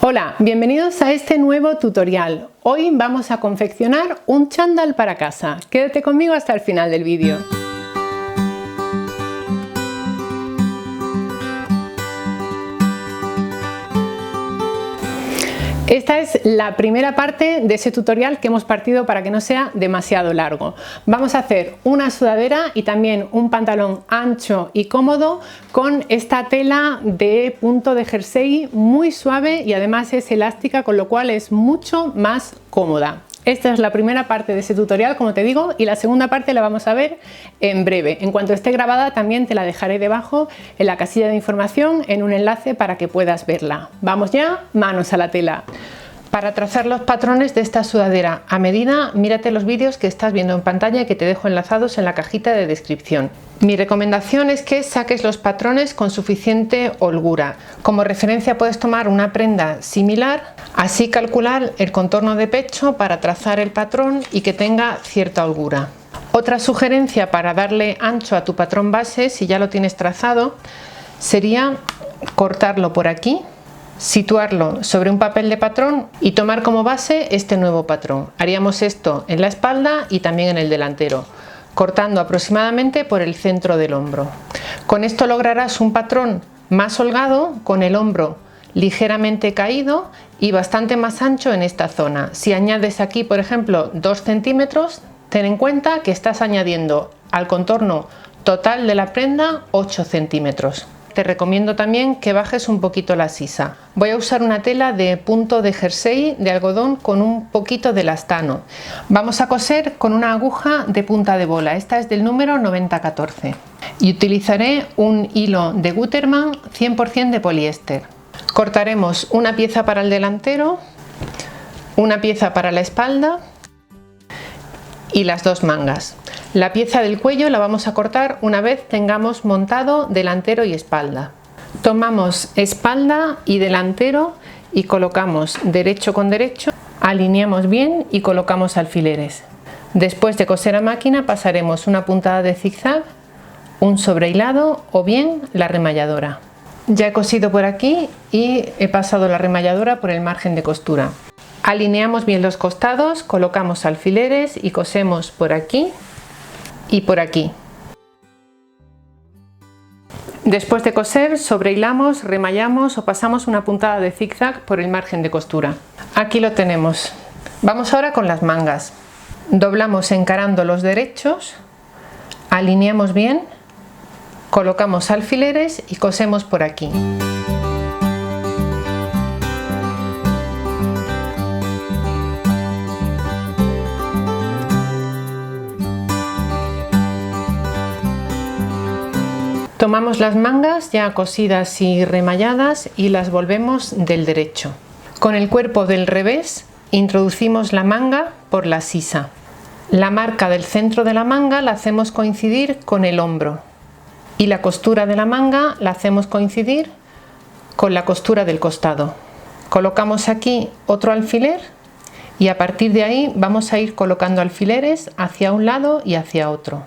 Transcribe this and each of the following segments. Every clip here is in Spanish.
Hola, bienvenidos a este nuevo tutorial. Hoy vamos a confeccionar un chándal para casa. Quédate conmigo hasta el final del vídeo. Esta es la primera parte de ese tutorial que hemos partido para que no sea demasiado largo. Vamos a hacer una sudadera y también un pantalón ancho y cómodo con esta tela de punto de jersey muy suave y además es elástica, con lo cual es mucho más cómoda. Esta es la primera parte de ese tutorial, como te digo, y la segunda parte la vamos a ver en breve. En cuanto esté grabada también te la dejaré debajo en la casilla de información en un enlace para que puedas verla. Vamos ya, manos a la tela. Para trazar los patrones de esta sudadera a medida, mírate los vídeos que estás viendo en pantalla y que te dejo enlazados en la cajita de descripción. Mi recomendación es que saques los patrones con suficiente holgura. Como referencia puedes tomar una prenda similar, así calcular el contorno de pecho para trazar el patrón y que tenga cierta holgura. Otra sugerencia para darle ancho a tu patrón base, si ya lo tienes trazado, sería cortarlo por aquí, situarlo sobre un papel de patrón y tomar como base este nuevo patrón. Haríamos esto en la espalda y también en el delantero, cortando aproximadamente por el centro del hombro. Con esto lograrás un patrón más holgado, con el hombro ligeramente caído y bastante más ancho en esta zona. Si añades aquí, por ejemplo, 2 centímetros, ten en cuenta que estás añadiendo al contorno total de la prenda 8 centímetros. Te recomiendo también que bajes un poquito la sisa. Voy a usar una tela de punto de jersey de algodón con un poquito de elastano. Vamos a coser con una aguja de punta de bola. Esta es del número 9014. Y utilizaré un hilo de Gutermann 100% de poliéster. Cortaremos una pieza para el delantero, una pieza para la espalda y las dos mangas. La pieza del cuello la vamos a cortar una vez tengamos montado delantero y espalda. Tomamos espalda y delantero y colocamos derecho con derecho, alineamos bien y colocamos alfileres. Después de coser a máquina pasaremos una puntada de zigzag, un sobrehilado o bien la remalladora. Ya he cosido por aquí y he pasado la remalladora por el margen de costura. Alineamos bien los costados, colocamos alfileres y cosemos por aquí y por aquí. Después de coser, sobrehilamos, remallamos o pasamos una puntada de zigzag por el margen de costura. Aquí lo tenemos. Vamos ahora con las mangas. Doblamos encarando los derechos, alineamos bien, colocamos alfileres y cosemos por aquí. Tomamos las mangas ya cosidas y remalladas y las volvemos del derecho. Con el cuerpo del revés introducimos la manga por la sisa. La marca del centro de la manga la hacemos coincidir con el hombro y la costura de la manga la hacemos coincidir con la costura del costado. Colocamos aquí otro alfiler y a partir de ahí vamos a ir colocando alfileres hacia un lado y hacia otro.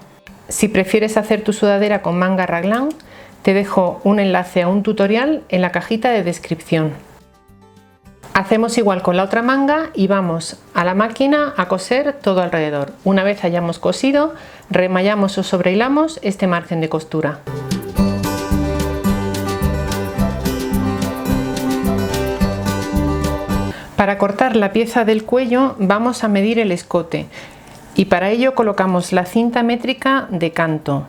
Si prefieres hacer tu sudadera con manga raglan, te dejo un enlace a un tutorial en la cajita de descripción. Hacemos igual con la otra manga y vamos a la máquina a coser todo alrededor. Una vez hayamos cosido, remallamos o sobrehilamos este margen de costura. Para cortar la pieza del cuello vamos a medir el escote. Y para ello colocamos la cinta métrica de canto.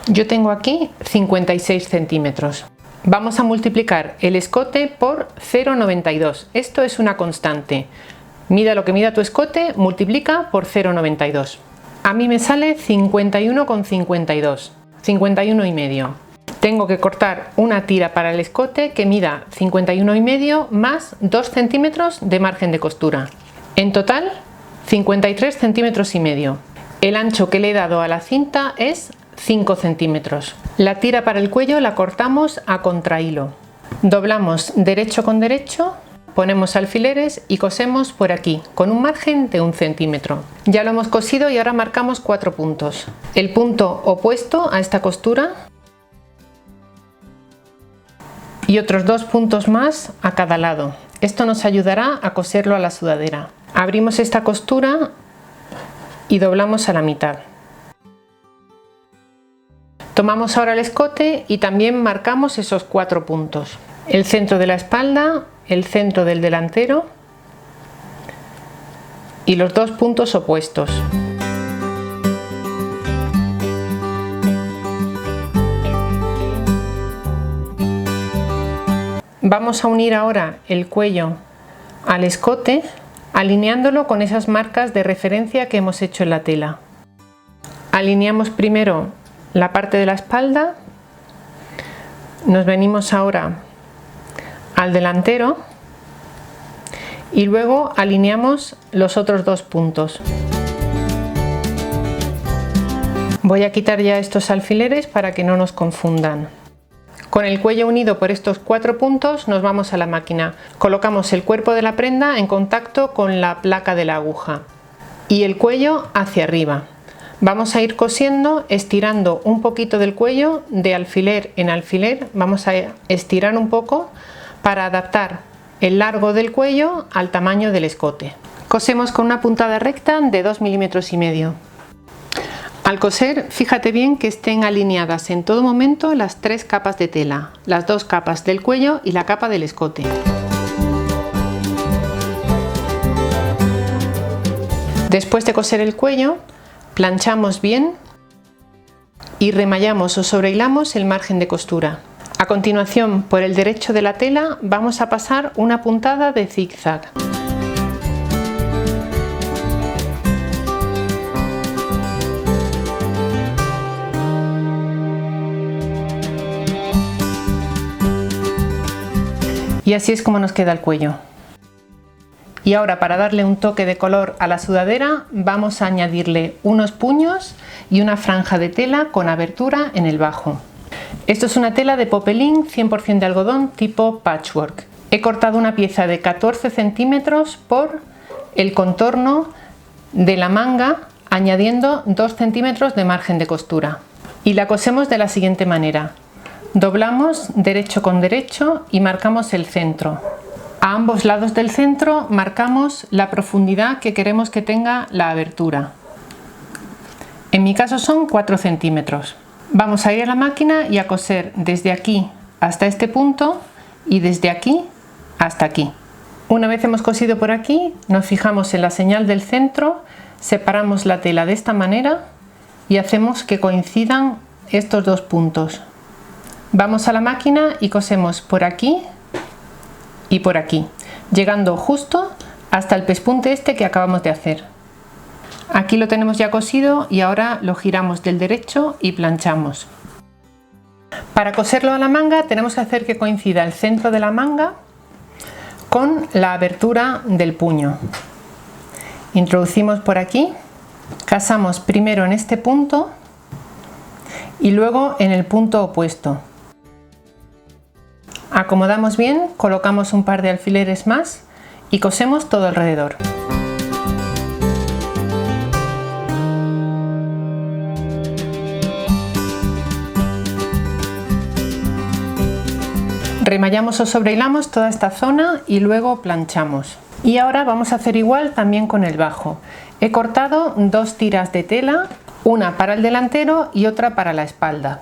Yo tengo aquí 56 centímetros. Vamos a multiplicar el escote por 0,92. Esto es una constante. Mida lo que mida tu escote, multiplica por 0,92. A mí me sale 51,52. 51,5. Tengo que cortar una tira para el escote que mida 51,5 más 2 centímetros de margen de costura. En total, 53 centímetros y medio. El ancho que le he dado a la cinta es 5 centímetros. La tira para el cuello la cortamos a contrahilo. Doblamos derecho con derecho, ponemos alfileres y cosemos por aquí con un margen de 1 centímetro. Ya lo hemos cosido y ahora marcamos 4 puntos. El punto opuesto a esta costura y otros 2 puntos más a cada lado. Esto nos ayudará a coserlo a la sudadera. Abrimos esta costura y doblamos a la mitad. Tomamos ahora el escote y también marcamos esos 4 puntos. El centro de la espalda, el centro del delantero y los 2 puntos opuestos. Vamos a unir ahora el cuello al escote, alineándolo con esas marcas de referencia que hemos hecho en la tela. Alineamos primero la parte de la espalda, nos venimos ahora al delantero y luego alineamos los otros 2 puntos. Voy a quitar ya estos alfileres para que no nos confundan. Con el cuello unido por estos 4 puntos nos vamos a la máquina. Colocamos el cuerpo de la prenda en contacto con la placa de la aguja y el cuello hacia arriba. Vamos a ir cosiendo estirando un poquito del cuello de alfiler en alfiler. Vamos a estirar un poco para adaptar el largo del cuello al tamaño del escote. Cosemos con una puntada recta de 2,5 milímetros. Al coser, fíjate bien que estén alineadas en todo momento las 3 capas de tela, las 2 capas del cuello y la capa del escote. Después de coser el cuello, planchamos bien y remallamos o sobrehilamos el margen de costura. A continuación, por el derecho de la tela vamos a pasar una puntada de zigzag. Y así es como nos queda el cuello. Y ahora, para darle un toque de color a la sudadera, vamos a añadirle unos puños y una franja de tela con abertura en el bajo. Esto es una tela de popelín 100% de algodón tipo patchwork. He cortado una pieza de 14 centímetros por el contorno de la manga, añadiendo 2 centímetros de margen de costura. Y la cosemos de la siguiente manera. Doblamos derecho con derecho y marcamos el centro. A ambos lados del centro marcamos la profundidad que queremos que tenga la abertura. En mi caso son 4 centímetros. Vamos a ir a la máquina y a coser desde aquí hasta este punto y desde aquí hasta aquí. Una vez hemos cosido por aquí, nos fijamos en la señal del centro, separamos la tela de esta manera y hacemos que coincidan estos 2 puntos. Vamos a la máquina y cosemos por aquí y por aquí, llegando justo hasta el pespunte este que acabamos de hacer. Aquí lo tenemos ya cosido y ahora lo giramos del derecho y planchamos. Para coserlo a la manga tenemos que hacer que coincida el centro de la manga con la abertura del puño. Introducimos por aquí, casamos primero en este punto y luego en el punto opuesto. Acomodamos bien, colocamos un par de alfileres más y cosemos todo alrededor. Remallamos o sobrehilamos toda esta zona y luego planchamos. Y ahora vamos a hacer igual también con el bajo. He cortado 2 tiras de tela, una para el delantero y otra para la espalda.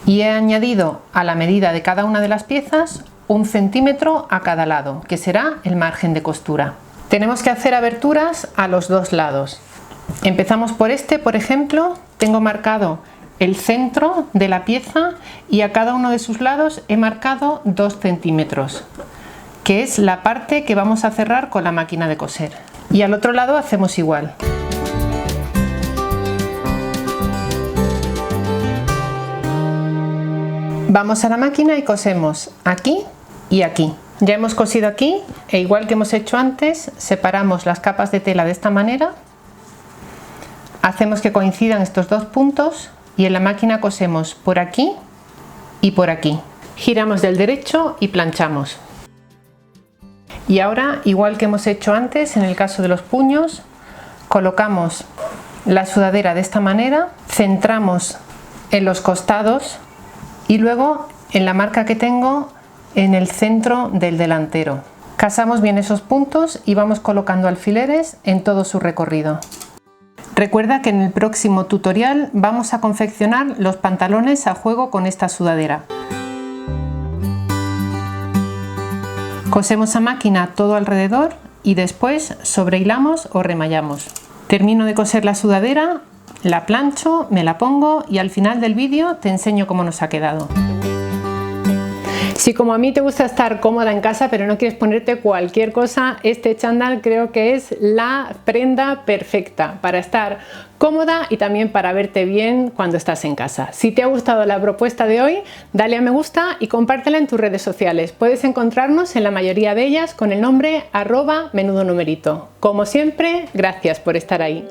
Y he añadido a la medida de cada una de las piezas 1 centímetro a cada lado, que será el margen de costura. Tenemos que hacer aberturas a los 2 lados. Empezamos por este, por ejemplo, tengo marcado el centro de la pieza y a cada uno de sus lados he marcado 2 centímetros, que es la parte que vamos a cerrar con la máquina de coser. Y al otro lado hacemos igual. Vamos a la máquina y cosemos aquí y aquí. Ya hemos cosido aquí e igual que hemos hecho antes, separamos las capas de tela de esta manera, hacemos que coincidan estos 2 puntos y en la máquina cosemos por aquí y por aquí. Giramos del derecho y planchamos. Y ahora, igual que hemos hecho antes en el caso de los puños, colocamos la sudadera de esta manera, centramos en los costados y luego en la marca que tengo en el centro del delantero. Casamos bien esos puntos y vamos colocando alfileres en todo su recorrido. Recuerda que en el próximo tutorial vamos a confeccionar los pantalones a juego con esta sudadera. Cosemos a máquina todo alrededor y después sobrehilamos o remallamos. Termino de coser la sudadera, la plancho, me la pongo y al final del vídeo te enseño cómo nos ha quedado. Si como a mí te gusta estar cómoda en casa pero no quieres ponerte cualquier cosa, este chándal creo que es la prenda perfecta para estar cómoda y también para verte bien cuando estás en casa. Si te ha gustado la propuesta de hoy, dale a me gusta y compártela en tus redes sociales. Puedes encontrarnos en la mayoría de ellas con el nombre @menudonumerito. Como siempre, gracias por estar ahí.